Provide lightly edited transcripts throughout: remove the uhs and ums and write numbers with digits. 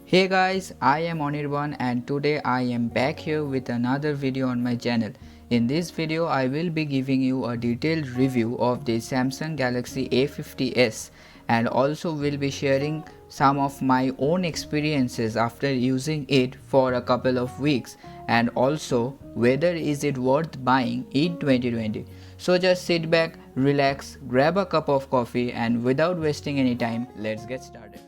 Hey guys, I am Anirban and today I am back here with another video on my channel. In this video, I will be giving you a detailed review of the Samsung Galaxy A50s and also will be sharing some of my own experiences after using it for a couple of weeks and also whether is it worth buying in 2020. So just sit back, relax, grab a cup of coffee and without wasting any time, let's get started.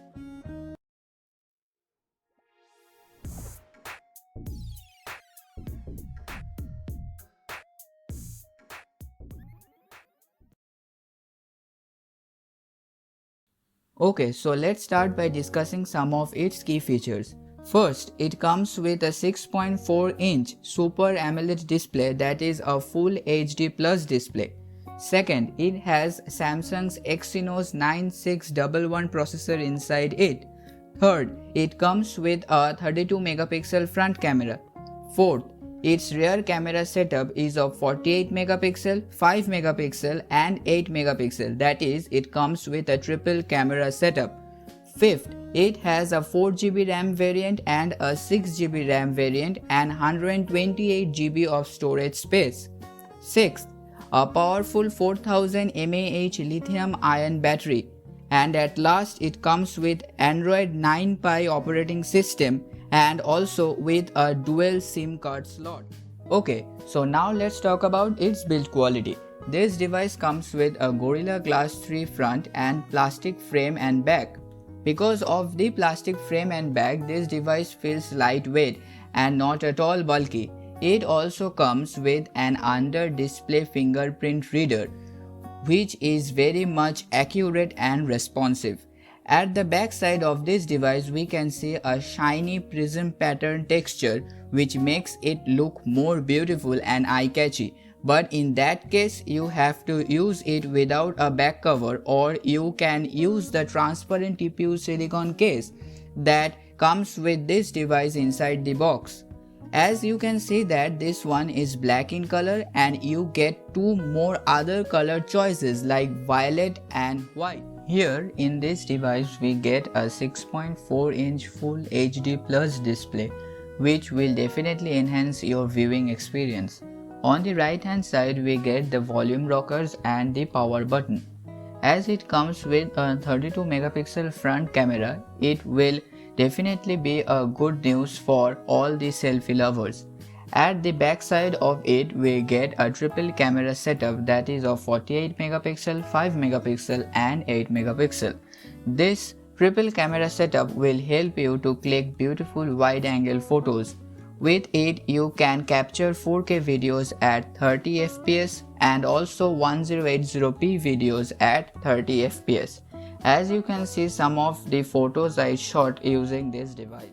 Okay, so let's start by discussing some of its key features. First, it comes with a 6.4-inch Super AMOLED display that is a full HD plus display. Second, it has Samsung's Exynos 9611 processor inside it. Third, it comes with a 32 megapixel front camera. Fourth, its rear camera setup is of 48 megapixel, 5 megapixel and 8 megapixel, that is, it comes with a triple camera setup. Fifth, it has a 4GB RAM variant and a 6GB RAM variant and 128GB of storage space. Sixth, a powerful 4000 mAh lithium-ion battery. And at last, it comes with Android 9 Pie operating system and also with a dual SIM card slot. Okay, so now let's talk about its build quality. This device comes with a Gorilla Glass 3 front and plastic frame and back. Because of the plastic frame and back, this device feels lightweight and not at all bulky. It also comes with an under-display fingerprint reader, which is very much accurate and responsive. At the back side of this device, we can see a shiny prism pattern texture which makes it look more beautiful and eye-catchy. But in that case, you have to use it without a back cover, or you can use the transparent TPU silicone case that comes with this device inside the box. As you can see that this one is black in color and you get two more other color choices like violet and white. Here in this device we get a 6.4-inch Full HD Plus display which will definitely enhance your viewing experience. On the right hand side we get the volume rockers and the power button. As it comes with a 32 megapixel front camera, it will definitely be a good news for all the selfie lovers. At the back side of it, we get a triple camera setup that is of 48 megapixel, 5 megapixel and 8 megapixel. This triple camera setup will help you to click beautiful wide angle photos. With it, you can capture 4K videos at 30 fps and also 1080p videos at 30 fps. As you can see some of the photos I shot using this device.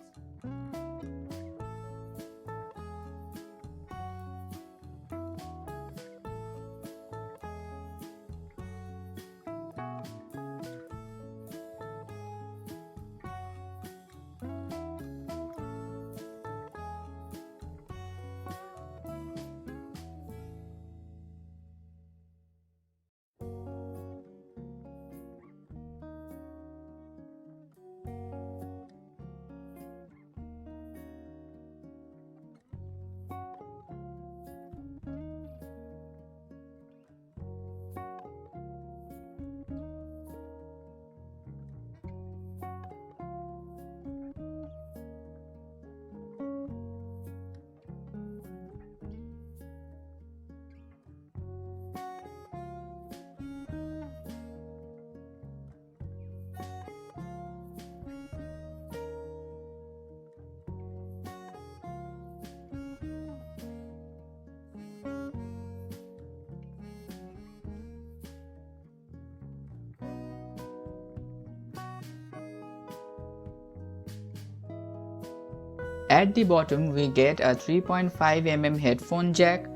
At the bottom we get a 3.5mm headphone jack,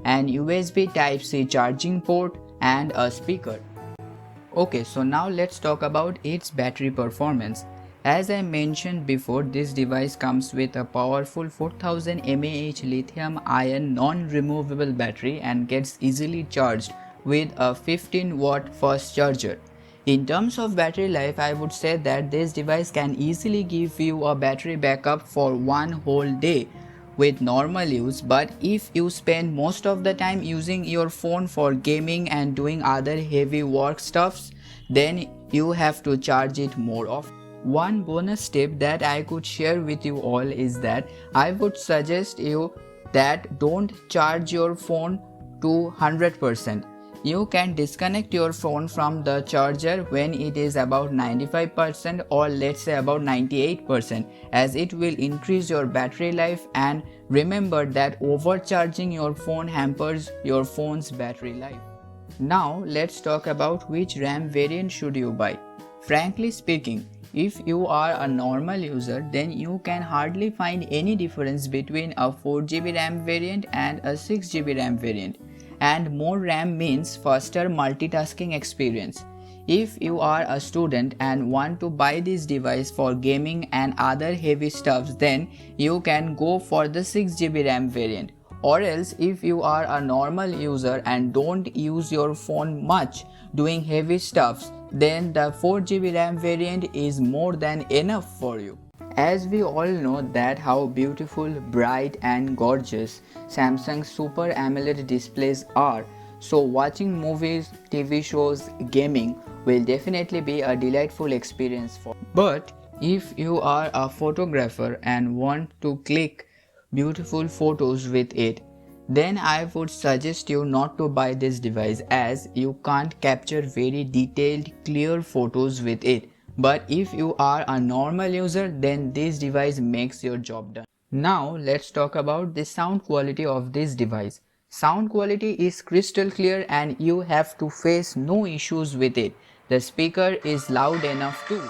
an USB Type-C charging port and a speaker. Okay, so now let's talk about its battery performance. As I mentioned before, this device comes with a powerful 4000 mAh lithium-ion non-removable battery and gets easily charged with a 15-watt fast charger. In terms of battery life, I would say that this device can easily give you a battery backup for one whole day with normal use, but if you spend most of the time using your phone for gaming and doing other heavy work stuffs, then you have to charge it more often. One bonus tip that I could share with you all is that I would suggest you that don't charge your phone to 100%. You can disconnect your phone from the charger when it is about 95% or let's say about 98%, as it will increase your battery life, and remember that overcharging your phone hampers your phone's battery life. Now let's talk about which RAM variant should you buy. Frankly speaking, if you are a normal user, then you can hardly find any difference between a 4GB RAM variant and a 6GB RAM variant. And more RAM means faster multitasking experience. If you are a student and want to buy this device for gaming and other heavy stuffs, then you can go for the 6GB RAM variant. Or else, if you are a normal user and don't use your phone much doing heavy stuffs, then the 4GB RAM variant is more than enough for you. As we all know that how beautiful, bright and gorgeous Samsung's Super AMOLED displays are, so watching movies, TV shows, gaming will definitely be a delightful experience for you. But if you are a photographer and want to click beautiful photos with it, then I would suggest you not to buy this device, as you can't capture very detailed, clear photos with it. But if you are a normal user, then this device makes your job done. Now let's talk about the sound quality of this device. Sound quality is crystal clear and you have to face no issues with it. The speaker is loud enough too.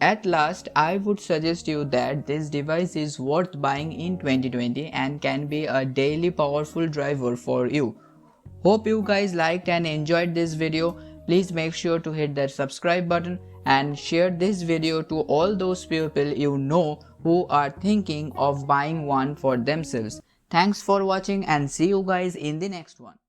At last, I would suggest you that this device is worth buying in 2020 and can be a daily powerful driver for you. Hope you guys liked and enjoyed this video. Please make sure to hit that subscribe button and share this video to all those people you know who are thinking of buying one for themselves. Thanks for watching and see you guys in the next one.